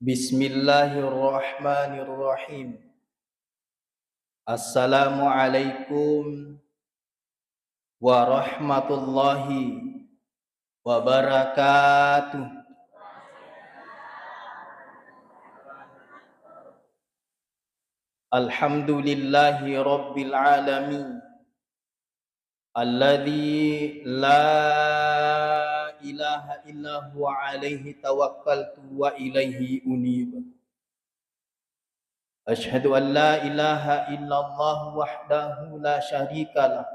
Bismillahirrahmanirrahim. Assalamualaikum warahmatullahi wabarakatuh. Alhamdulillahi rabbil alamin. Alladzi la ilaha illa huwa alaihi tawakkaltu wa ilaihi unib. Ashhadu an la ilaha illallah wahdahu la syarikalah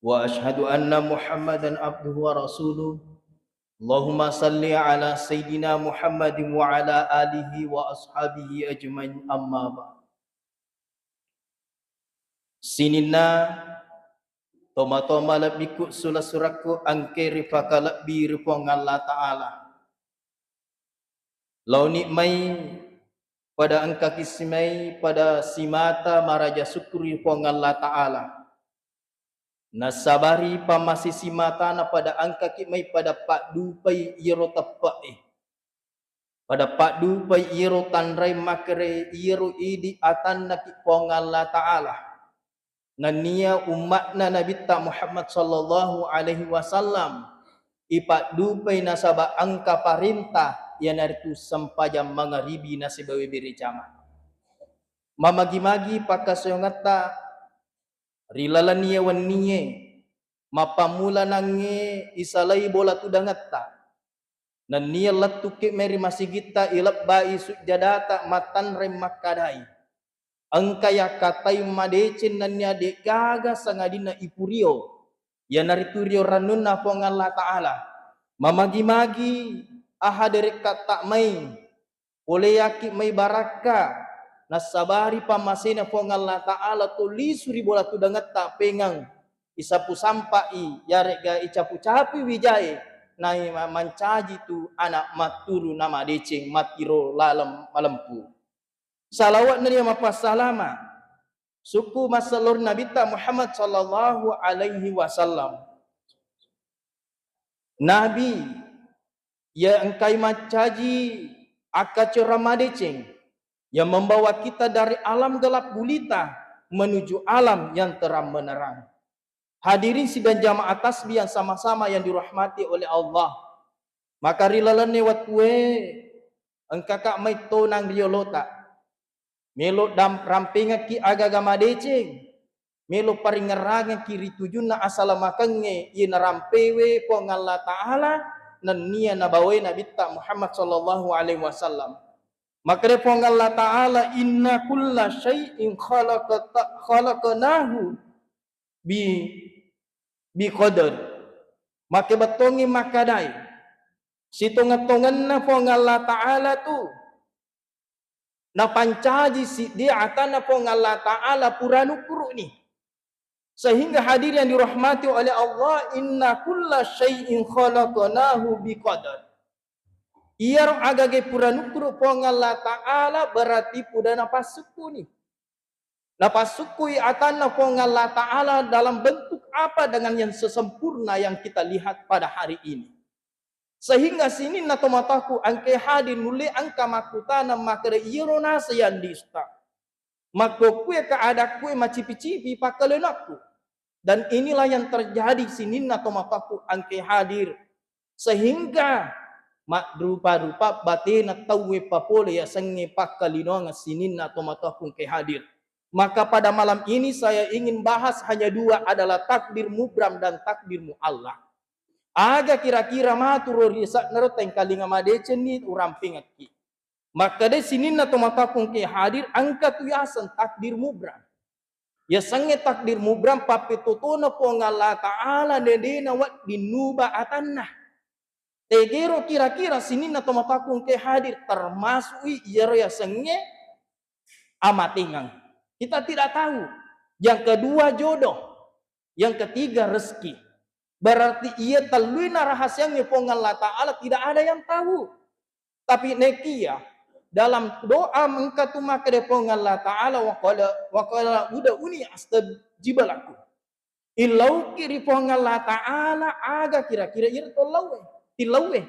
wa ashhadu anna Muhammadan abduhu wa rasuluh. Allahumma salli ala sayyidina Muhammadin wa ala alihi wa ashabihi ajmain, amma ba'd. Sinina toma-toma labiku sulasuraku angke rifaka labi rifong Allah Ta'ala. Lau nikmai pada angka kismai pada simata maraja syukuri rifong Allah Ta'ala. Nasabari pamasi simatana pada angka kimai pada pak dupai iro tepai. Pada pak dupai iro tanrai makre iro idi atanna kipong Allah Ta'ala. Ngania umatna Nabi Muhammad sallallahu alaihi wasallam ipak dupai nasaba angka parintah yang naritu sempajam mangaribi nasibawe beri jama. Mamagi-magi pakasayongata rilalania waniye mapamula nange isalai bola tudangata nan niya latuke meri masigita ilap bai sujadata matan remakadai angkaya katai madecen nan niya de gaga sangadina ipurio ya nariturio ranunna pong Allah Ta'ala. Mamagi-magi ahadere kata mai oleh yaki mai baraka nasabari pamasena pong Allah Ta'ala tulisuri bola tudangat tak pengang isapu sampai yarek ga icapu capi wijaye nai mancaji tu anak maturu nama deceng matiro lalam malempu salawat nari mapasalama suku masalur Nabi Muhammad sallallahu alaihi wasallam. Nabi ya engkai mancaji akacera madeceng yang membawa kita dari alam gelap gulita menuju alam yang terang menerang. Hadirin sidang jamaah tasbih yang sama-sama yang dirahmati oleh Allah. Maka rilalan lewat kue engkakak mai tonang riolota. Melo dam rampinga ki agagama deceng. Melo paringeranga kiri tujuna asala makange ina rampewe pong Allah Ta'ala nan niya nabawe Nabi Muhammad sallallahu alaihi wasallam. Maka pong Allah Ta'ala inna kulla syai'in khalaqnahu bi qadar. Maka batongi makadai situngatongan na pong Allah Ta'ala tu na pancaji si dia atana pong Allah Ta'ala puranukuru ni sehingga hadir yang dirahmati oleh Allah inna kulla syai'in khalaqnahu bi qadar. Iyar agage puranukuru pong Allah Ta'ala berarti pudana pasuku ni. Napasuku atanna pong Allah Ta'ala dalam bentuk apa dengan yang sesempurna yang kita lihat pada hari ini. Sehingga sini natomataku angke hadir nuli angka makutana makere irona sayandista. Mako kue keada kue macipi-cipi pakalenakku. Dan inilah yang terjadi sini natomataku angke hadir. Sehingga mak rupa-rupa batina tawe papole ya senge pakalino ngasinin natomataku angke hadir. Maka pada malam ini saya ingin bahas hanya dua adalah takdir mubram dan takdir mu'allaq. Aga kira-kira maturo risak neroteng kalinga madecen ni urang pingaki. Maka de sini natomataku angke hadir angka tuyasan takdir mubram. Ya sange takdir mubram papitutuna pong Allah Ta'ala nedena wat dinuba atanna. Tegero kira-kira sini natomataku ke hadir termasuk iyaro ya sange amatingang. Kita tidak tahu. Yang kedua jodoh. Yang ketiga rezeki. Berarti ia teluina rahasianya pong Allah Ta'ala tidak ada yang tahu. Tapi nekia dalam doa mengkatu maka depong Allah Ta'ala wa qala udah uni astajibalaku. Ilau kiri pong Allah Ta'ala aga kira-kira ir tolawe tilawe.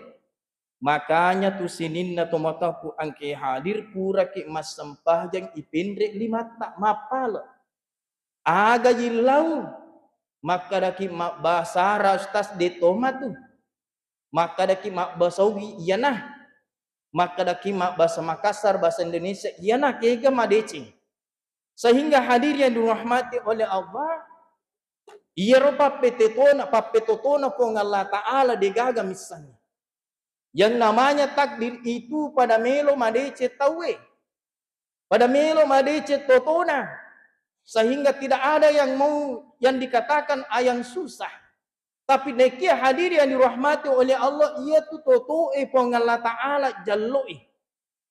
Makanya tu sinin na tumataku angke hadir pura ki mas sempajang ipindrik lima tak mapala. Aga jilau maka daki mak basara ustaz de tomatu. Maka daki mak basaugi iyanah. Maka daki mak bahasa Makassar bahasa Indonesia iyanah kega madeci. Sehingga hadir yang dirahmati oleh Allah, ia rupa papetotona po Allah Ta'ala degaga misalnya. Yang namanya takdir itu pada melo madece tawe. Pada melo madece totona. Sehingga tidak ada yang mau yang dikatakan ayang susah. Tapi nekia hadir yang dirahmati oleh Allah, ia tu totoe po Allah Ta'ala jalloi.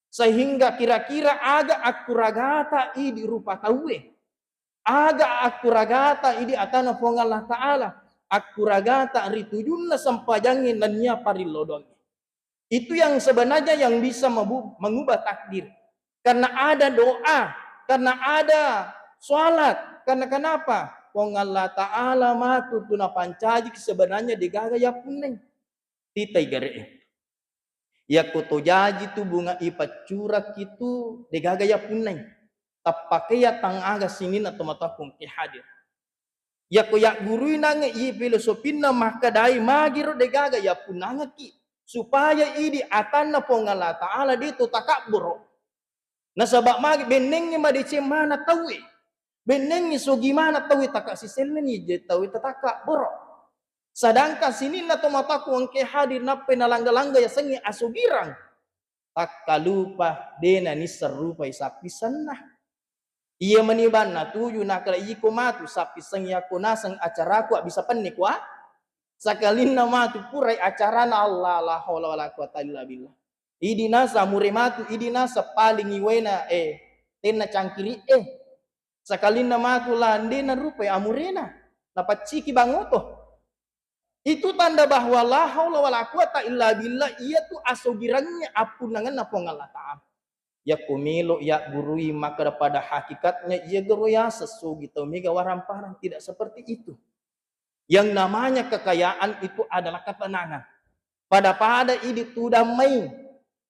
Sehingga kira-kira agak akuragata di rupa tawe. Aga akuragata idi atana po Allah Ta'ala. Akuragata ritujunna sampajangin nanya parilodong. Itu yang sebenarnya yang bisa mengubah takdir. Karena ada doa, karena ada sholat. Karena kenapa? Wong Allah Ta'ala matu tuna pancajik sebenarnya digaga ya puneng. Titai gare. Ya kuto jaji tu bunga ipat curak itu digaga ya puneng. Tapakai ya tangaga sinin atau matapung ki hadir. Ya ko ya guru nange i filosofina makadai magiro digaga ya punanga ki. Supaya ini atanna po Allah Ta'ala dito takabur. Nasabak magi benengnya madice mana tawi. Benengnya so gimana tawi takak siselnya ni je tawi takabur. Sedangkan sini na tomataku angke hadir na penalangga-langga ya sengi asugirang. Tak kalupa dena ni serupa sapi senah. Ia meniban na tuju na kala iko matu sapi sengi ako nasang acaraku bisa penik wa. Sakalin nama tu purai acara na Allah la haula wala quwata illa billah. Idi nasa murimatu idi nasa paling iwena tena cangkiri sakalin nama tu lande na rupai amurena dapat ciki bangoto. Itu tanda bahwa la haula wala quwata illa billah ia tu asogirannya apunangan na Allah Ta'ala. Ya kumilo ya gurui maka pada hakikatnya ia geroya sesugi tau mega waramparan tidak seperti itu. Yang namanya kekayaan itu adalah ketenangan. Pada ini tu damai.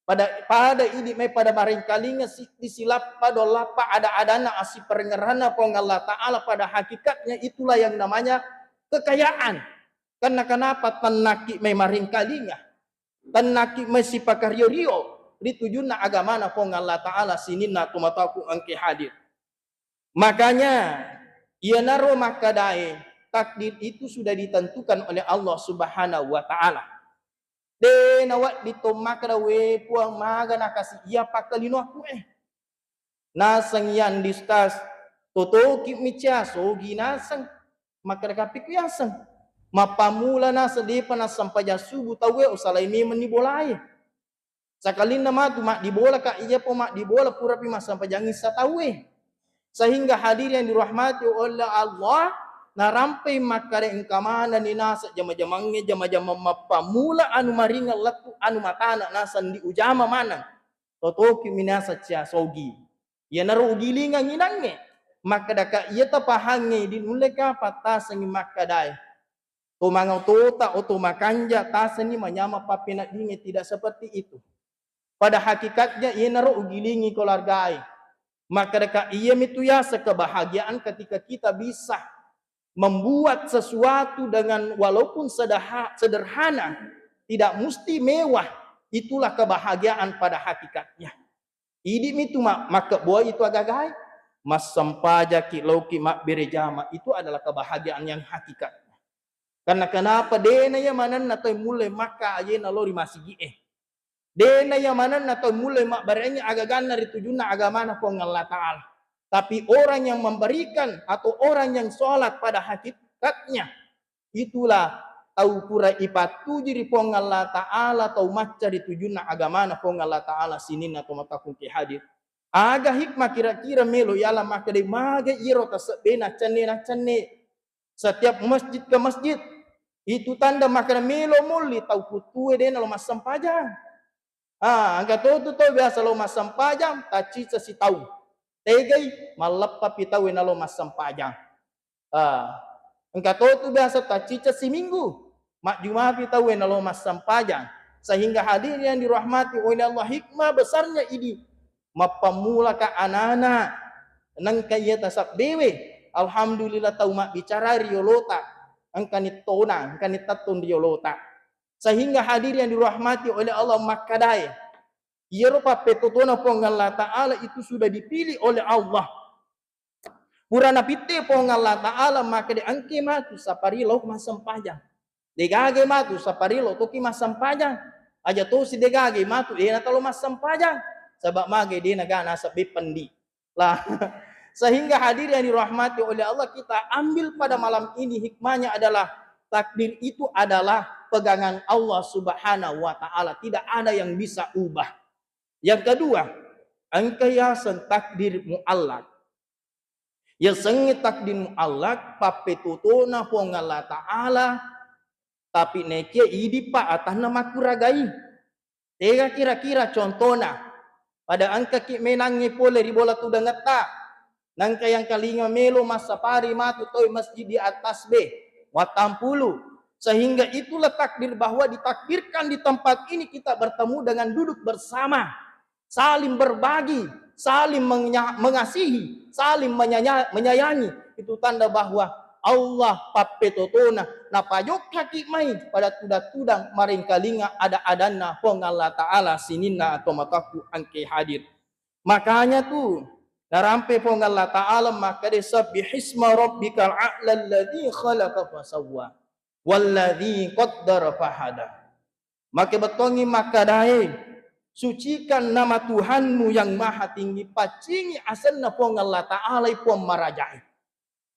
Pada ini mai pada barangkalinya disilap pada lapa ada adana asi perengerana pong Allah Ta'ala pada hakikatnya itulah yang namanya kekayaan. Karena kenapa tenaki mai maringkalinya. Tenaki mai sipakario ditujuna agama na pong Allah Ta'ala sinina tumataku angke hadir. Makanya ia naro makadai takdir itu sudah ditentukan oleh Allah Subhanahu wa Ta'ala. De nawat ditomak we puang maga nakasi ia pakalino aku nasang yan distas totoki micha sogi nasang makarakapi kuyasang mapamula nasa di panas sampai subuh tawe usalai meni bolai sakalin nama tu mak dibola ka iya po mak dibola pura pi mas sampai jangan sa tawe sehingga hadir yang dirahmati oleh Allah narampai makare engkamana ni nasa jama-jamangnya jama-jama mapamula anu maringa latu anu matana nasa di ujama mana totoki minasa cia sogi ya naru gilinga nginange maka daka iya tapahange dinuleka patasangi makadai to mangau tota oto makanja tasani manyama papena dinge tidak seperti itu pada hakikatnya ia naru gilingi keluargai maka daka iya mituyasa kebahagiaan ketika kita bisa membuat sesuatu dengan walaupun sederhana, tidak mesti mewah, itulah kebahagiaan pada hakikatnya. Idi itu maka buah itu agak mas sampaja kiloki mak berejama itu adalah kebahagiaan yang hakikatnya. Karena kenapa dena ya manan natoi mulai maka aye nalori masigi dena ya manan natoi mulai mak barenya agagana ritujuna agama na pong Allah Ta'ala. Tapi orang yang memberikan atau orang yang sholat pada hakikatnya itulah tahu pura ipatu jiri pong Allah Ta'ala tahu maca ditujuna agama na pong Allah Ta'ala sinin atau matakung ki hadir. Aga hikmah kira-kira melo yala maka de maga iro tasbena cenne setiap masjid ke masjid itu tanda maka melo muli tahu kutue de nalo masam pajang. Angka tu biasa lo masam pajang taci si tahu. Tegay malappa pitawin na lo masam pajang. Engkau tu biasa tacica si minggu. Mak Jumat pitawin na lo masam pajang. Sehingga hadir yang dirahmati oleh Allah, hikmah besarnya ini mapamula ka anak-anak nang kaya tasap dewe. Alhamdulillah tahu mak bicara riolota angkanit tona angkanit tatun riolota. Sehingga hadir yang dirahmati oleh Allah makadai ia rupa petotona po Allah Ta'ala itu sudah dipilih oleh Allah. Purana pite po Allah Ta'ala maka diangke matu saparilo masampajang. Degage matu saparilo toki masampajang. Aja to si degage matu dia natalo masampajang. Sebab mage dia nagana sa bipendi. Lah sehingga hadir yang dirahmati oleh Allah, kita ambil pada malam ini hikmahnya adalah takdir itu adalah pegangan Allah Subhanahu wa Ta'ala, tidak ada yang bisa ubah. Yang kedua, angkayasan takdir mu'allak. Ya sengit takdir mu'allak papetutona po Allah Ta'ala tapi nekia idi pa atah nama kuragai. Tega kira-kira contohna pada angka ki menangi pole ribola tu dangata nangka yang kalinga melo masapari matu toy masjid di atas be watampulu. Sehingga itulah takdir bahwa ditakdirkan di tempat ini kita bertemu dengan duduk bersama, saling berbagi, saling mengasihi, saling menyayangi. Itu tanda bahwa Allah papetotona napayok kaki mai pada tudang maring kalinga ada adana pong Allah Ta'ala sinina atau mataku angke hadir. Makanya tuh narampe pong Allah Ta'ala maka disabbihisma rabbikal a'la alladhi khalaqa fasawwa walladhi qaddara fahada. Maka betongi maka dae sucikan nama Tuhanmu yang maha tinggi, pacingi asalna pong Allah Ta'ala pong marajai.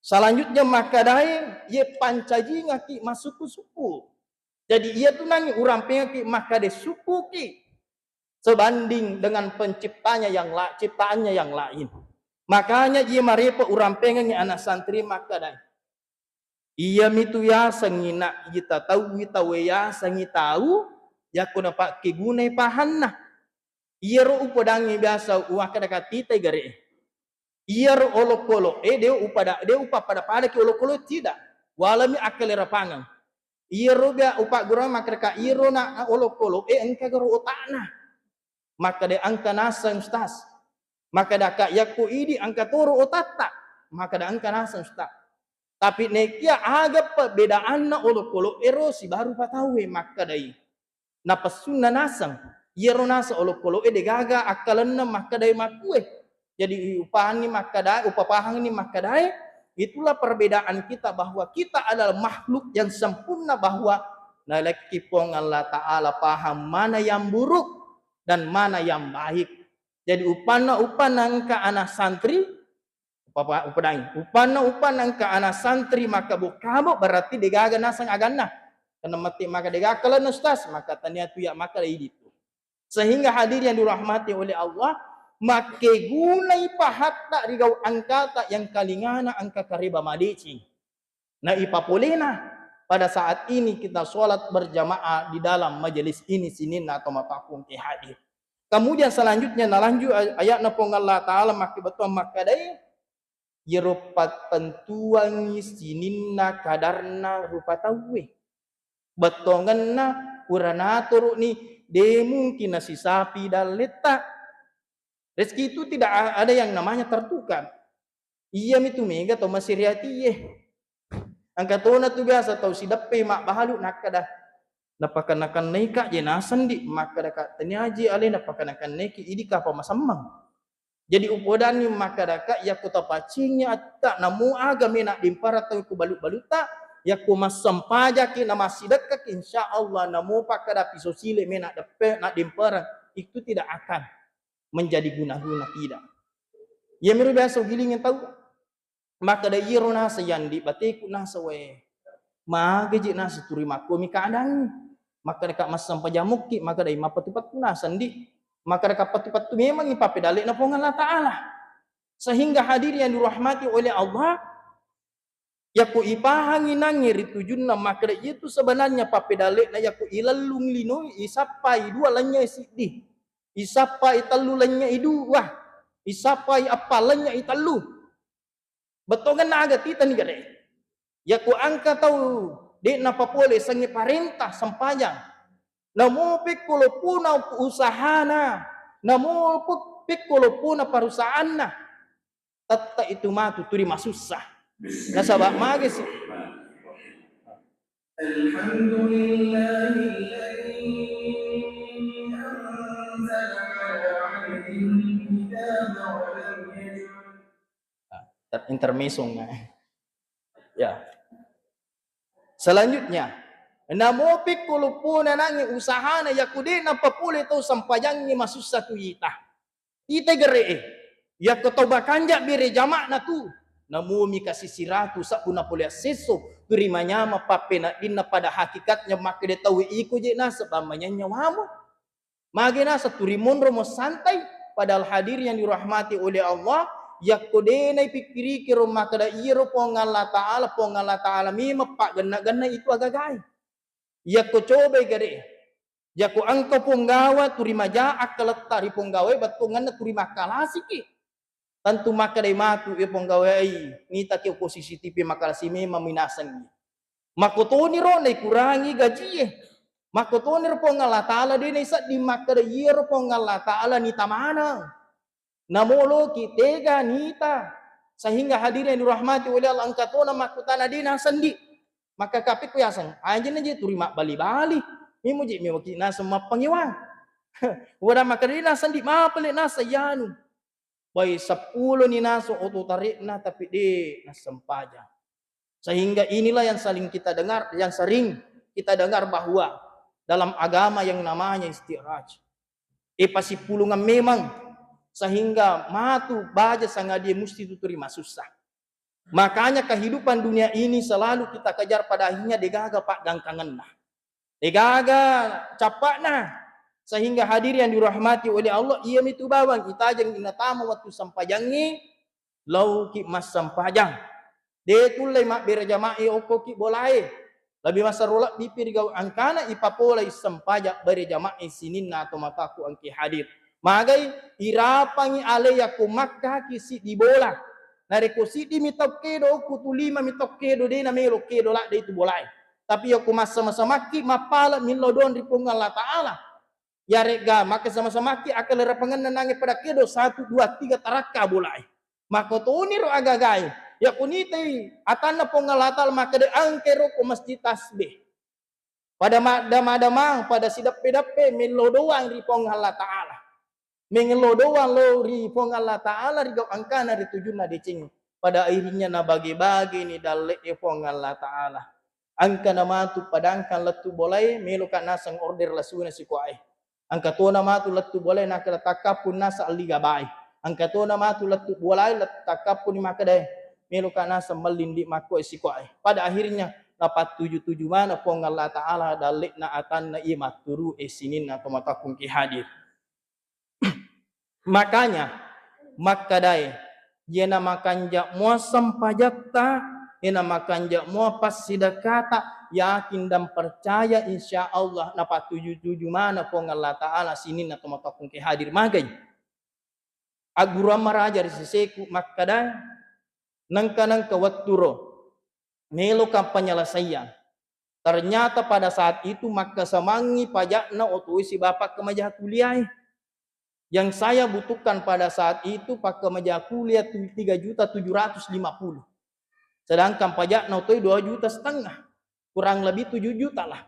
Selanjutnya maka dae ye pancaji ngaki masuku-suku. Jadi ia tu nangi urang pengaki maka de suku ki sebanding dengan penciptanya yang ciptaannya yang lain. Makanya ia marepa urang pengaki anak santri maka dae. Ia mitu ya sangina kita tahu kita ya sangi tahu ya kuna pak kegunai pahanna. Ia ro upodangi biasa uaka dakatita gare. Ia ro olokolo dia upa pada ki olokolo tidak. Walami akalera pangang. Ia ro bia upa gura makreka iro na olokolo engka garo otana. Maka de angka nasang stas. Maka daka yaku idi angka toro otata. Maka da angka nasang stas. Tapi nekia aga perbedaan na olokolo erosi baru patawe maka dai. Na pasuna nasang. Yero nasa olokolo degaga akalan na maka dai makue. Jadi upahani maka dai, upapahang ini maka dai. Itulah perbedaan kita bahwa kita adalah makhluk yang sempurna bahwa nalaki pong Allah Ta'ala paham mana yang buruk dan mana yang baik. Jadi upana angka anak santri upana ka anak santri maka bukabo berarti degaga nasang agana karena mati maka degaga kalau nustas maka tanya tu ya maka itu. Sehingga hadir yang dirahmati oleh Allah make gunai pahatta rigau angkata yang kalingana angka kariba madici. Na ipapulena pada saat ini kita sholat berjamaah di dalam majelis ini sinin atau mapakung hadir. Kemudian selanjutnya nalanjut ayat na pong Allah Ta'ala maki betul maka dai yerupat pentuangi sininna kadarna rupa tawe. Betonganna uranatur ni de mungkin nasi sapi dan letak. Rezeki itu tidak ada yang namanya tertukar. Iya mitu mega atau masih riati ye. Angkatona tu biasa tau si depe mak bahalu nakada. Napakanakan neka jenasan di maka dekat tenyaji ale napakanakan neki idi kapa masamang. Jadi upodani maka dekat ya kota pacingnya tak namu aga mena dimpara tau ku balut-baluta ya ku masam pajaki nama sidekak insyaallah namu pakada piso sile mena depe nak dimpara itu tidak akan menjadi guna-guna tidak. Ya miru biasa gilingin tahu. Maka da iro nasa yandi batiku nasa we. Magaji nasa turima komi kadang. Maka dekat masam pajamuki maka da ima patu-patu nasa ndi. Maka dekat patu-patu memang ipapedalik na pong Allah Ta'ala. Sehingga hadir yang dirahmati oleh Allah yaku ipahangin nangir tujunna maka itu sebenarnya papedalik na yaku ilalung lino isapai dua lanya sidih. Isapai talulanya idua. Isapai apalanya italu. Betongan na agak tita ni gade. Ya ku angka tahu. Dek na papole sangi parintah sampajang. Namo pikkulo puna usahana, namo pikkulo puna perusahaanna, tatta itu matu turi masusah. Nasabak mage sih. Alhamdulillahilladzi anzala ala 'abdihi kitaba wa lam yaj'al intermezzonya. Ya. Selanjutnya, namo pikkulo puna nangi usahana yakudena papule to sampajangi masusah tu ita. Ita gere ya ketoba kanja bire jamak na tu. Namu mi kasih siratu sakuna polia seso turimanya mapapena dinna pada hakikatnya maka dia tahu iku je na sebamanya nyawamu. Magena saturimon romo santai padahal hadir yang dirahmati oleh Allah yakodena pikiri kiro maka da iro pongalla ta'ala mi mapak gana itu agagai. Yako coba gede. Yako angko ponggawa turima jaak keletari ponggawa batungan na turima kalasiki. Tentu maka dari matu ya penggawai nita ke posisi TV makalasi memang minasan. Makotoni ro nai kurangi gaji. Makotoni ro pengala taala di nai sat di maka dari ro pengala taala nita mana. Namolo kitega nita sehingga hadirin dirahmati oleh Allah angkatona makutana dina sendi. Maka kapit ku yasan anjeun aja turima bali-bali. Mimuji miwaki na semua pengiwang. Wada maka dina sendi mapele na sayanu. Baik 10 ni naso oto tarik na tapi di nasempaja. Sehingga inilah yang saling kita dengar, yang sering kita dengar bahwa dalam agama yang namanya istiraj. Pasipulungan memang sehingga matu baja sanga dia mesti terima susah. Makanya kehidupan dunia ini selalu kita kejar pada akhirnya degaga pak gangkangan nah. Degaga capak nah. Sehingga hadir yang dirahmati oleh Allah ia mitu bawang kita jeng inatama waktu sampajangi lauki mas sampajang detulai mak berjama'i okoki bolai lebih masarulak bipir gau angkana ipapola sampajak berjama'i sininna atau mataku angki hadir magai irapangi ale yaku Makkah kisi di bola nareko sidi mitok kedo kutu 5 mitok kedo de na melo kedo lak de itu bolai tapi yaku mas sama-sama ki mapala min lodon ripung Allah Ta'ala ya rega maka sama-sama ki akal rapangan nanangi pada kedo 1 2 3 taraka bolai maka tuni ro agagai ya kunite atana pongalatal maka de angkero ko masjid tasbih pada madamang pada sidap pedape melodoang ri pong Allah Taala mengelodoang lo ri pong Allah Taala ri gau angkana ri tujuna decing pada akhirnya na bagi-bagi ni dalle e pong Allah Taala angka nama tu padangkan letu bolai melukan nasang order lasuna si kuai angkatona matu letu boleh nak letakapun nasa aliga bai angkatona matu letu boleh letakapun makadai meluka nasa melindi mako isikoai pada akhirnya dapat 77 mana pong Allah Taala dalik na atan na imat turu esinin atau matakung ki hadir makanya makadai jena makanja mo sampajakta jena makanja mo pasidakata yakin dan percaya insya Allah dapat 77 mana pong Allah Ta'ala sinin atau matakung ke hadir magai agura maraja risiseku makadai nangkanang kawakturo melokan penyelesaian ternyata pada saat itu maka semangi pajakna otoi si bapak kemajah kuliah yang saya butuhkan pada saat itu pak kemajah kuliah 3.750.000 sedangkan pajakna otoi 2,5 juta kurang lebih 7 juta lah.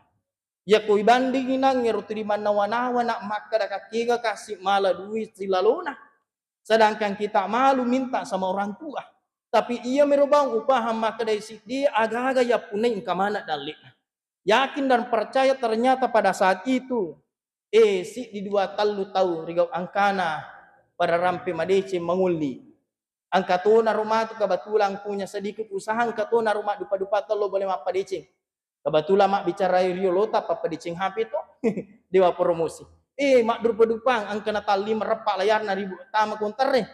Ya koi bandingin nang ngero terima nawa-nawa nak maka dah kakiga kasih malah duit silalona. Sedangkan kita malu minta sama orang tua. Tapi ia merubah upah maka dari dia agak-agak ya puning ke mana dalik. Yakin dan percaya ternyata pada saat itu si di 2 tahu rigau angkana pada rampe madece menguli. Angkatona rumah tu kebetulan punya sedikit usaha angkatona rumah dupa-dupa telo boleh mapa decing. Kebetulan mak bicara riolota papa di cing HP to dewa promosi mak dupa-dupang ang kena tali merepak layar na ribu tama konter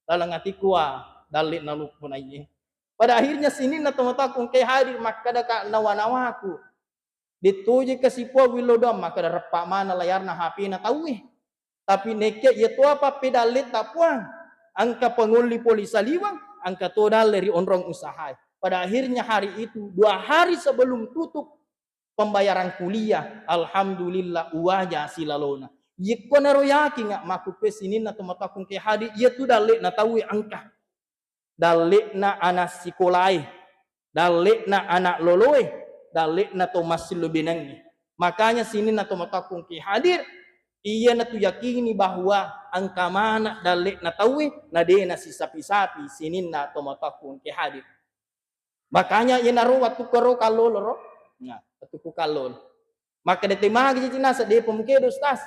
dalang ati kuah dalit na lupo na iye pada akhirnya sini na tumatakong kay hadir makada ka nawa-nawaku dituji ke sipo wilodom makada repak mana layar na HP na tawi tapi neke ya tua apa pedalit tapuang angka penguli polisi liwang angka todal dari onrong usaha. Pada akhirnya hari itu 2 hari sebelum tutup pembayaran kuliah, alhamdulillah uaja silalona. Yiko naro yakin ngak maku pesinin atau matakung ke hadi, ia tu dalik na tahu angka. Dalik na anak sekolai, dalik na anak loloy, dalik na to masih lebih nengi. Makanya sini na to matakung ke hadir, iya na tu yakini bahwa angka mana dalik na tahu na de na si sapi-sapi sini na to matakung ke hadir. Makanya ia naro waktu karo kalol ro, nah waktu ku kalol. Maka de temagi jina sa de pemkedo stas.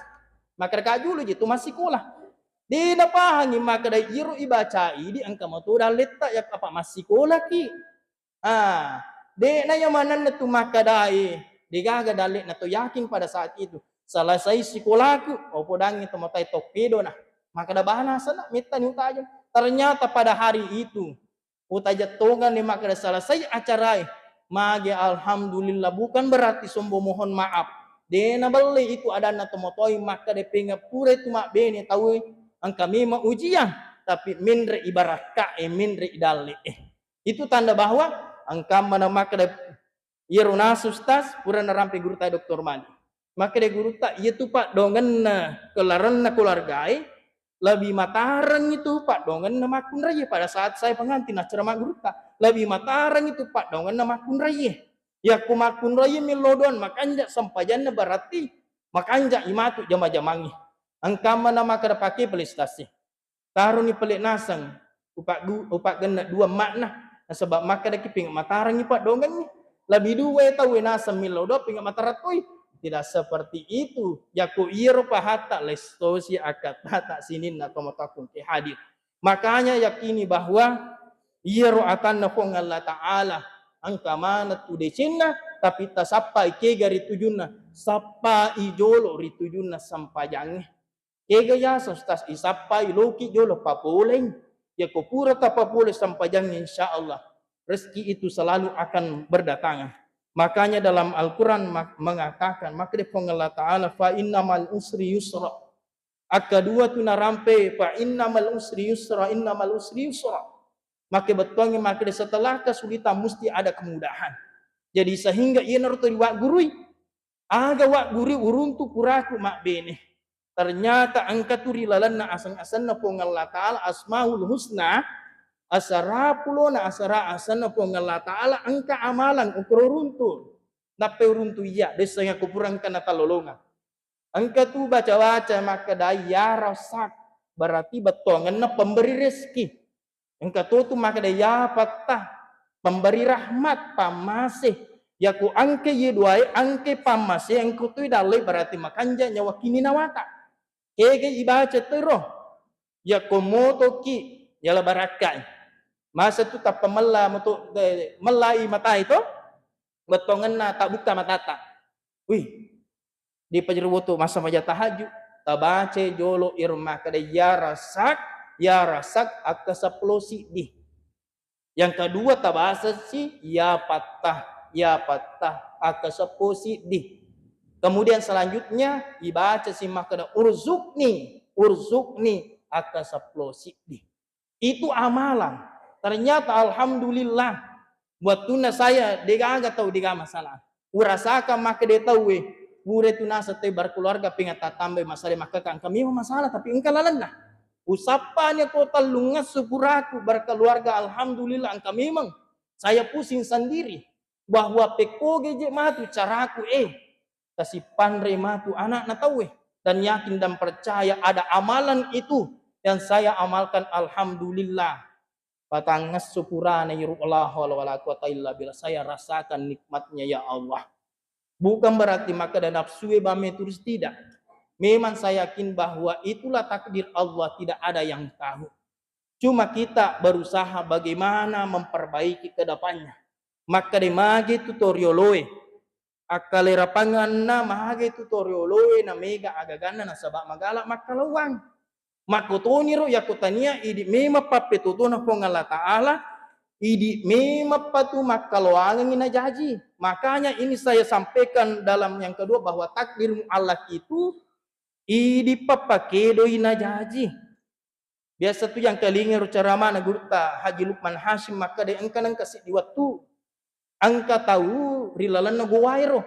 Maka kaju lu jitu masih sekolah. Di napahangi maka da iro ibacai di angka moto da letak ya apa masih sekolah ki. De na yamanan na tu maka dai digaga dalit na to yakin pada saat itu. Selesai sekolahku, opo dangi to motai tokedo nah. Maka da bahana sana mita ni utajan. Ternyata pada hari itu utaja tongan ni maka da selesai acara mage alhamdulillah bukan berarti sombo mohon maaf. Dena beli itu ada na tomotoi maka de penga pure tu mak bene tahu angka memang ujian tapi mindre ibarat ka mindre idale itu tanda bahwa angka mana maka de yeruna sustas pura narampe guru ta doktor mali maka de guru ta itu pak dongen na kelaran na keluargai lebih mataran itu pak dongen na makun raya pada saat saya pengantin acara mak guru ta lebih mataran itu pak dongen na makun raya ya kumakun raya milodon makanja sampajannya berarti makanja imatu jama-jamangi angka mana maka da pakai pelistasi karuni pelik nasang upak gena dua makna sebab maka da kiping matarang ipak dongan ni lebih dua tahu nasang milodo ping mataratoi tidak seperti itu yaku iro pahata lestosi akat hata sinin atau matakun ke hadir makanya yakini bahwa iro akan nafong Allah Ta'ala angka mana tu de Cina tapi ta sapa ke gari tujuna sapa ijolo ri tujuna sampajang ke ya sostas isapa iloki jolo papoleng ya kopura ta papole sampajang insyaallah rezeki itu selalu akan berdatangan makanya dalam Al-Qur'an mengatakan maka de Allah Taala fa innamal usri yusra akadua tu narampe fa innamal usri yusra maka betulnya maka setelah kesulitan mesti ada kemudahan. Jadi sehingga ia naruto di wak gurui. Aga wak gurui uruntu kuraku mak bene. Ternyata angka turi lalanna asang-asanna pong Allah Ta'ala asmaul husna. Asara pulona asara asanna pong Allah Ta'ala angka amalan ukur uruntu. Nape uruntu iya. Desanya kupurang kana talolongan. Angka tu baca-baca maka daya rasak. Berarti betongan na pemberi rezeki. Engkau tu maka dia patah pemberi rahmat pamasih ya ku angke ye duai angke pamasih engkau tu dalai berarti makanja nyawa kini nawata kege ibaca teroh ya komoto ki ya la barakai masa tu tak pemela untuk melai mata itu betongan na tak buka matata wih di pajerwoto masa maja tahajud tabace jolo irma kada ya rasak ya rasak akasaplosi di. Yang kedua tabasa si ya patah akasaplosi di. Kemudian selanjutnya dibaca si makna urzukni akasaplosi di. Itu amalan. Ternyata alhamdulillah buat tuna saya degaga tahu dega masalah. Urasakan maka dia tahu bure tuna sate berkeluarga pingata tambah masalah maka kan kami masalah tapi engkau lalanna. Usapannya total lungas syukuraku berkeluarga alhamdulillah angka memang saya pusing sendiri bahwa pekoge je matu caraku kasih pandre matu anak na tahu dan yakin dan percaya ada amalan itu yang saya amalkan alhamdulillah patangas syukurana Allah wala quwata illa billah saya rasakan nikmatnya ya Allah bukan berarti maka dan nafsu bame terus tidak. Memang saya yakin bahwa itulah takdir Allah, tidak ada yang tahu. Cuma kita berusaha bagaimana memperbaiki ke depannya. Maka di mage tutorioloe. Akale rapangan na mage tutorioloe na mega agagana na sabak magala makalawang. Makotoni ro yakutania idi mema papetutuna pong Allah Ta'ala. Idi mema patu makalawangan ina jaji. Makanya ini saya sampaikan dalam yang kedua bahwa takdir Allah itu idi papakedo ina jaji. Biasa tu yang kalingin cara mana gurta Haji Lukman Hashim maka de engka nang kasih di waktu angka tahu rilalan na gowairo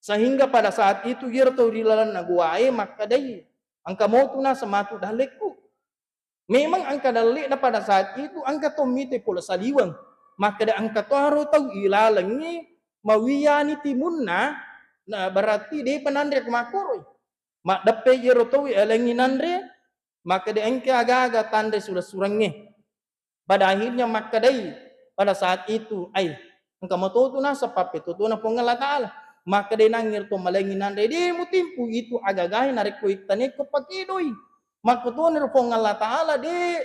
Sehingga pada saat itu ia tahu di lalan naguai maka dai angka mau tu na sematu dalekku. Memang angka dalek na pada saat itu angka to mite pola saliwang. Maka da angka to haro tahu ilalangi mawiyani timunna na berarti dia penandre kemakoroy. Mak dape ia tahu elangi nandre maka da angka aga-aga tandre sudah surangnya. Pada akhirnya maka dai pada saat itu angka mau tu na sepape tu na pongala taala. Maka dia nangir to malengi nandre dia mutimpu itu agagahi narik kuik tane ko pakidoi. Maka tu nir pongala taala de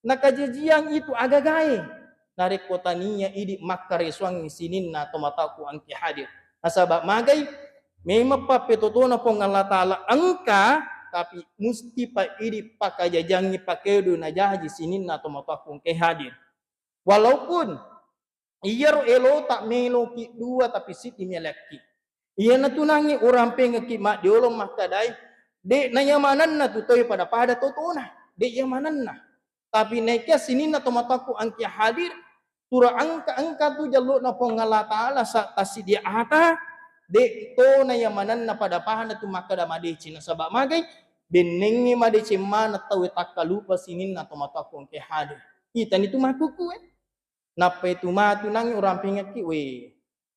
nakajijiang itu agagahi narik ko taniya idi makare suang sinin na tomataku angki hadir. Nasabak magai memang pape to na pongala taala angka tapi musti pa idi pakajajangi pakedo na jahaji sinin na tomataku angki hadir. Walaupun iyaro elo tak melo ki dua tapi siti melaki. Iya na tunangi orang pengeki mak diolong makadai de nayamanan na tutoy pada totona de yamanan na tapi naiknya sini na tomataku angki hadir tura angka tu jaluk na pongala taala sa tasidia ata de to nayamanan na pada tu makada madeci na sabab magai benengi madeci mana tahu takalupa sini na tomataku angki hadir kita itu makuku napa itu matu nangi orang pengeki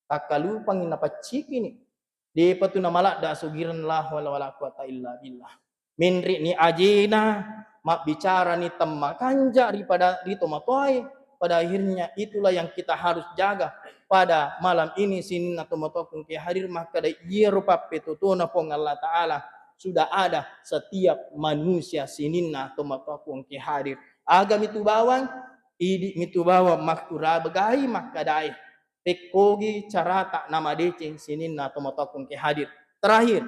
takalupa ngina paciki ni di patuna malak da sugiran lah wala quwata illa billah. Minri ni ajina mak bicara ni temma kanja daripada di tomatoi. Pada akhirnya itulah yang kita harus jaga pada malam ini sinin atau matokung ke hadir maka da iya rupa petutuna pong Allah Ta'ala sudah ada setiap manusia sinin atau matokung ke hadir. Agam itu bawang idi itu bawa makura begai makadai. Tekogi cara tak nama deceng sinin na tomatokung ke hadir. Terakhir,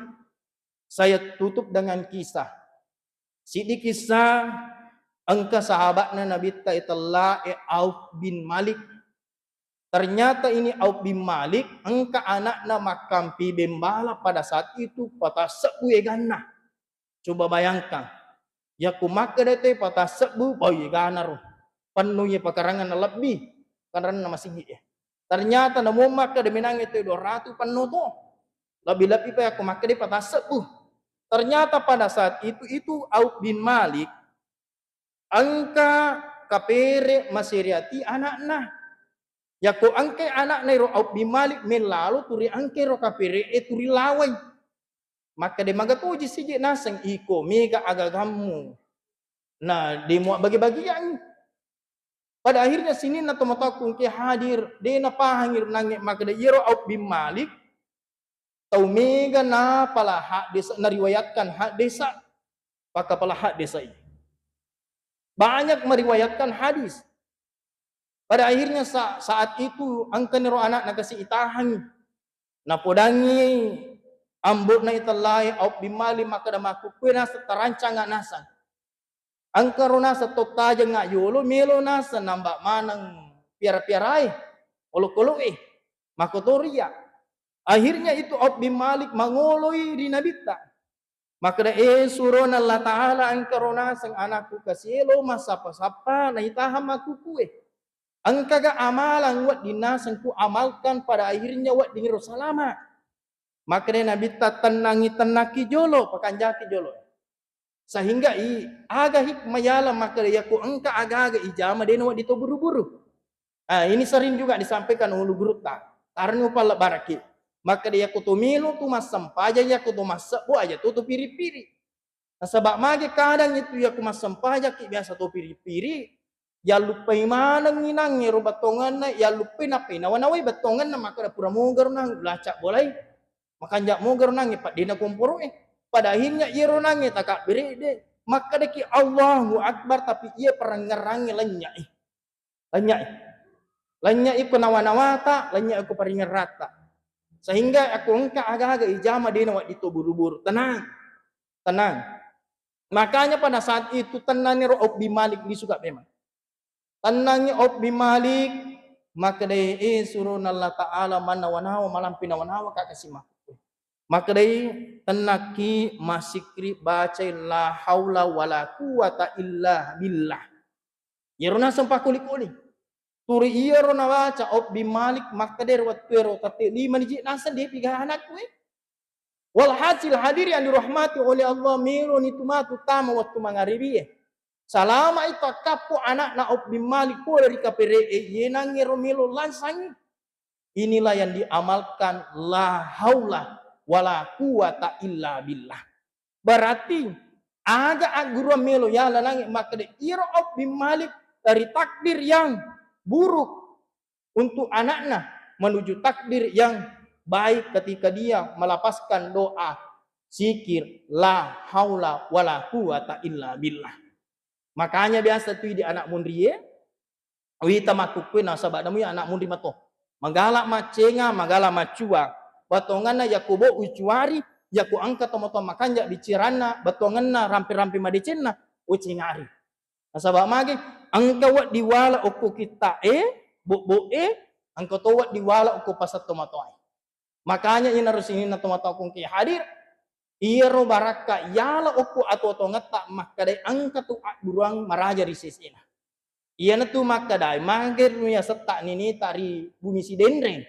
saya tutup dengan kisah. Sidi kisah angka sahabatnya Nabi Taitullah Auf bin Malik. Ternyata ini Auf bin Malik angka anaknya makampi bembala pada saat itu patah sebu egana. Coba bayangkan. Ya kumaka dete patah sebu boy egana roh. Penuhnya pekarangan lebih karena masih ya. Ternyata namun maka deminang itu 200 penuh tuh. Lebih-lebih pa aku maka dia patah sebuh. Ternyata pada saat itu Auf bin Malik angka kapere masiriati anak-anak. Ya ko angke anak ro Auf bin Malik melalu turi angke ro kapere turi lawai. Maka dia magatuji siji naseng iko mega agagamu. Nah, dia mau bagi-bagian. Pada akhirnya sini na tomatakung ke hadir de na pahangir nange maka de yero Auf bin Malik tau mega na pala hak desa nariwayatkan hak desa paka pala hak desa ini banyak meriwayatkan hadis. Pada akhirnya saat itu angka nero anak na kasih itahan na podangi ambut na italai Auf bin Malik maka da makukwena sa tarancang nasan. Angka rona sa tokta aja nga yolo melo na sa nambak manang piara-piarai olo-kolo makotoria. Akhirnya itu Auf bin Malik mangoloi di nabita. Maka da suron Allah Ta'ala angka rona sang anakku kasilo masapa-sapa na itaham aku kue. Angka ga amalang wat dinasang ku amalkan pada akhirnya wat dingiro salama. Maka da nabita tenangi tenaki jolo pakanjaki jolo. Sehingga aga hikmayala maka dia ku engka aga-aga ijama deno dito buru-buru. Ini sering juga disampaikan oleh guru tak. Karena upah baraki. Maka dia ku tumilu tu masam paja ya ku tu masabu aja tu piri-piri. Nah, sebab mage kadang itu ya ku masam paja ki biasa tu piri-piri. Ya lupa mana nginang ya batongan na ya lupa na nawai batongan na maka da pura mogar nang lacak boleh. Maka jak mogar nang pak dina kumpuru Pada akhirnya ia ronangi takak berede. Maka deki Allahu Akbar tapi ia perang ngerangi lenyak. Lenyak iku nawa-nawata, lenyak iku paringan rata. Sehingga aku engka agak-agak ijama dia nawak itu buru-buru. Tenang. Makanya pada saat itu tenangnya Auf bin Malik disuka memang. Tenangnya Auf bin Malik maka dia surun Allah Ta'ala manawa-nawa malam pinawa-nawa kakasih mak. Maka dari tenaki masikri baca la haula wala quwata illa billah. Yerona sampah kulik-kulik. Turi iya rona baca Auf bin Malik maka dari waktu ro tati 5 dijik nasan dia 3 anak Walhasil hadir yang dirahmati oleh Allah melo ni tumatu tama waktu mangaribi. Salama itu kapu anak na ob bimali ko dari kapere yenang ngeromelo lansang. Inilah yang diamalkan la haula wala quwata illa billah. Berarti ada aguru melo ya lanang maka de iro ob bimalik dari takdir yang buruk untuk anaknya menuju takdir yang baik ketika dia melapaskan doa zikir la haula wala quwata illa billah. Makanya biasa tuh di anak mundri wita makukwe na sabat namu ya anak mundri mato magala macenga magala macua batongana yakubo ucuari yaku angka tomoto makanja bicirana batongana rampi-rampi madicenna ucingari nasabak mage angka wat diwala oku kita bo angka to wat diwala oku pasat tomato. Makanya ina rusini na tomato kung ki hadir iro baraka yala oku atau ngata makadai angka tu buruang maraja risisina. Iya na tu makadai mager ya setak nini tari bumi si dendreng.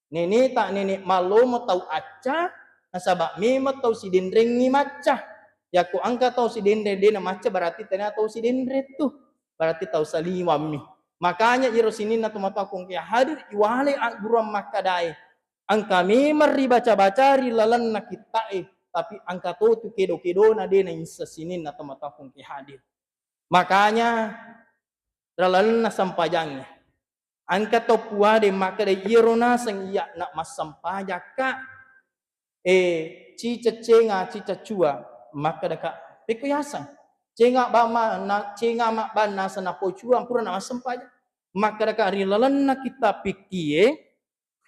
Nini tak nini malomo tau aca nasabak mima tau si dendreng ni maca. Ya ku angka tau si dendreng dena maca berarti ternyata tau si dendreng tu. Berarti tau saliwami. Makanya iro sini na tomato kung ki hadir iwale buruang makadai. Angka memang baca-baca lalan na kita tapi angka tu kedo-kedo na de na insasinin na mata kung hadir. Makanya lalan na sampajangnya. Angka to puade maka de irona sang iya na masampajaka cica cenga cica cua maka deka pekuyasan. Cenga bama na cenga mak bana sana pocua pura na masampajak. Maka deka lalan na kita pikie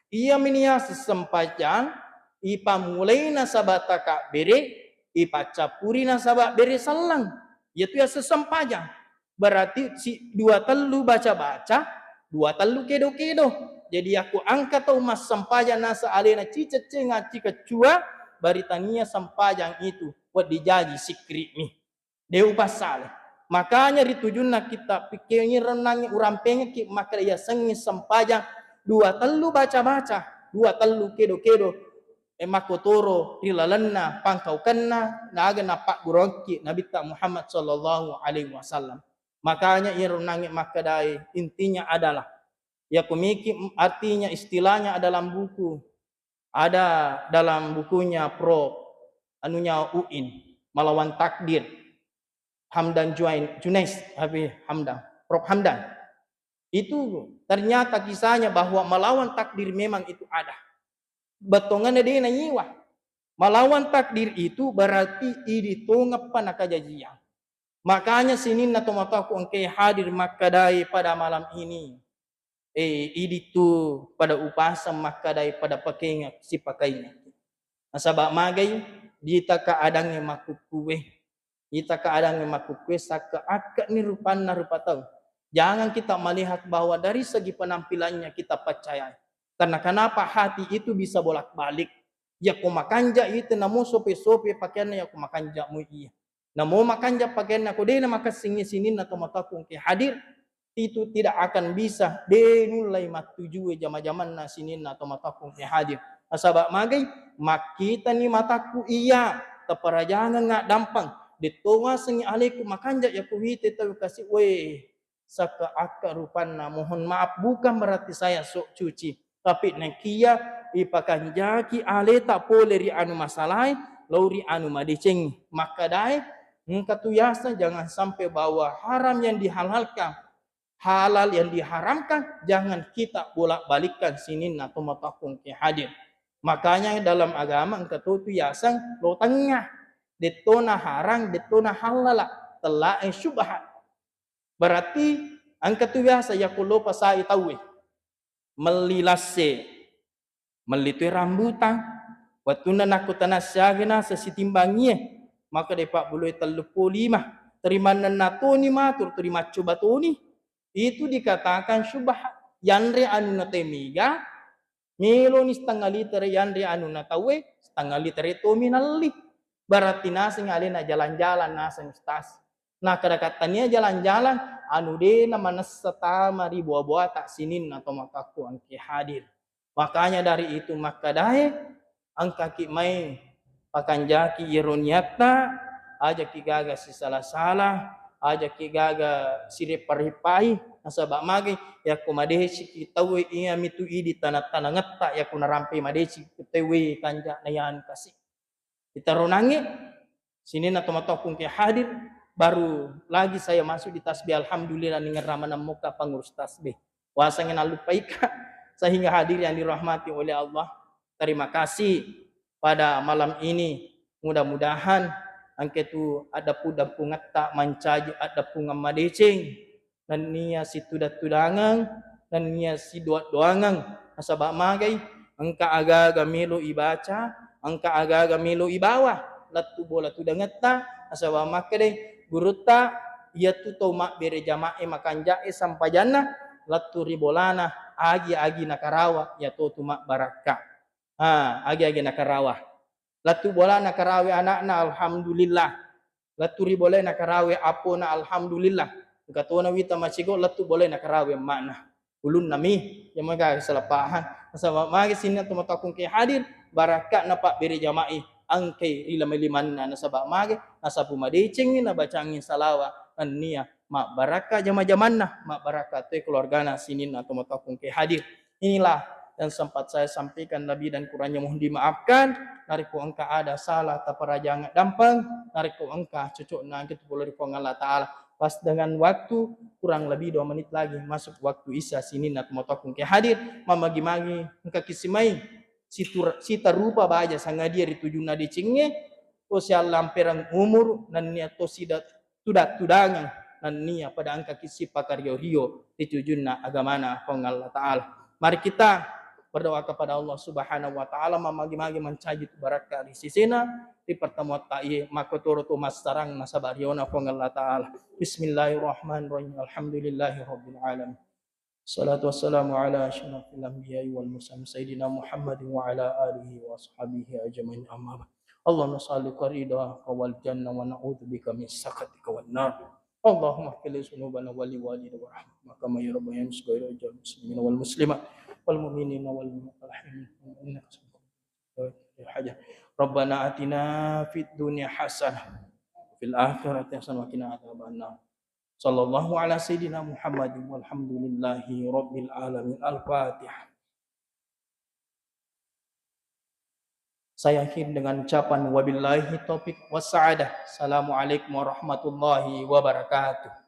ia minia sesempajang ipa mulai nasabata kak bere ipa capuri nasabak bere salang yaitu ya sesempajang berarti si dua telu baca-baca dua telu kedo-kedo jadi aku angkat tau mas sempajang nasa alena cica cenga cika cua baritania sempajang itu buat dijaji sikri mi deu pasal makanya ditujunna kita pikirnya renangnya urampengnya ki maka ya sengi sempajang dua telu baca-baca, dua telu kedo-kedo, emakotoro rilalanna pangkau kenna naga napak guronki Nabi Muhammad sallallahu alaihi wasallam. Makanya irunangi makadai intinya adalah ya kumiki artinya istilahnya ada dalam buku. Ada dalam bukunya Prof anunya UIN melawan takdir Hamdan Junais Habib Hamdan Prof Hamdan. Itu ternyata kisahnya bahwa melawan takdir memang itu ada. Batongannya dia nyiwa. Melawan takdir itu berarti idi tongap panakajajian. Makanya sini na tomataku angke hadir makadai pada malam ini. Idi tu pada upasa makadai pada pakainya si pakainya. Nasabak magai dita kaadangnya makukue. Dita kaadangnya makukue saka akak ni rupanna rupa tau. Jangan kita melihat bahwa dari segi penampilannya kita percaya. Karena kenapa hati itu bisa bolak-balik. Ya kumakanja itu namo sope-sope pakaiannya ya kumakanja mu iya. Namo makanja pakaiannya aku dena maka sini na tomatakung ke hadir. Itu tidak akan bisa denulai matuju jama-jaman na sinin na tomatakung ke hadir. Asabak magai makita ni mataku iya. Taparajangan nga dampang. Ditowa sengi alaikum makanja ya kuhite tahu kasih saka akak rupanna mohon maaf bukan berarti saya sok cuci tapi nekia ipakan jaki ale tak boleh ri anu masalai lauri anu madiceng maka dai ngkatuyasa jangan sampai bawa haram yang dihalalkan halal yang diharamkan jangan kita bolak-balikkan sinin atau matakung ke hadir makanya dalam agama ngkatuyasa lo tengah detona harang detona halal telah syubhat. Berarti angka tu biasa ya kulo pasai tahu melilase melitui rambutan waktu nak tanasagna sesitimbangnya maka depak bulu 35 terima nanatoni matur terima coba toni itu dikatakan syubhat yanre anu natemiga melo ni setengah liter yanre anu natawe setengah liter itu minalli berarti nasing alena jalan-jalan nasing stas. Nah kedekatannya jalan-jalan anu dena manasata mari buah-buah tak sinin atau makaku angki hadir. Makanya dari itu maka dae angka ki main pakanjaki ironiata aja ki gaga si salah-salah aja ki gaga sire paripai nasaba mage ya ko madesi ki tawe iya mitu idi tanah-tanah ngetta ya ko narampe madesi tewe kanja nayan kasih kita ronangi sini na tomatokung ke hadir baru lagi saya masuk di tasbih alhamdulillah dengan ramana muka pengurus tasbih wasangin alupaika sehingga hadir yang dirahmati oleh Allah. Terima kasih pada malam ini. Mudah-mudahan angke tu ada puda pungatta mancaji ada punga madecing dan nia si tudangan dan nia si doangan nasaba magai angka aga-aga milu ibaca angka aga-aga milu ibawa latu bola tudangetta nasaba makade guruta ia tu tau mak bere jamae makan jae sampai jannah latu ribolana agi-agi nakarawa ya to mak baraka agi-agi nakarawa latu bola nakarawe anakna alhamdulillah latu riboleh nakarawe apona alhamdulillah katona wita macigo latu boleh nakarawe makna ulun nami yang maga selapahan sama magi sini tumatakung ke hadir baraka napak beri jama'i angke ila melimanna nasaba magi nasabu madecing na bacangin salawa nia mak baraka jama-jamanna mak baraka te keluargana sini na tumatakung ke hadir. Inilah yang sempat saya sampaikan Nabi dan kurangnya mohon dimaafkan. Nariku engka ada salah taparajangan dampang. Nariku engka cucuk nangkit boleh dipong Allah Ta'ala. Pas dengan waktu kurang lebih 2 menit lagi masuk waktu isya sini nak motokung ke hadir. Mamagi-magi engka kisimai. Si tarupa baja sanga dia ditujuna di cingnya. To si lamperang umur dan niat to sidat tudangan dan niat pada angka kisi pakar rio ditujuna agamana pong Allah Ta'ala. Mari kita berdoa kepada Allah Subhanahu wa taala mamagi-magi mencaji baraka di sisina di pertemuan ta'i makotoro tu masarang nasabariona pong Allah taala. Bismillahirrahmanirrahim. Alhamdulillahirabbil alamin. Salatu wassalamu ala asyrafil anbiya'i wal mursalin sayyidina Muhammadin wa ala alihi wa ashabihi ajmain amma ba'd. Allahumma shalli qarida wal jannah wa na'udzubika min sakatika wan nar. Allahumma qil sunubana wali walidina wa rahmah kama ya rabbayani saghira jal muslimina wal muslimat wal mu'minina wal mu'minin innaka sami'un haja. Rabbana atina fid dunya hasanah fil akhirati hasanah wa qina adzabannar. Sallallahu ala sayyidina Muhammadin walhamdulillahi rabbil alamin. Al-Fatihah. Saya akhiri dengan ucapan wabillahi taufiq was sa'adah. Assalamualaikum warahmatullahi wabarakatuh.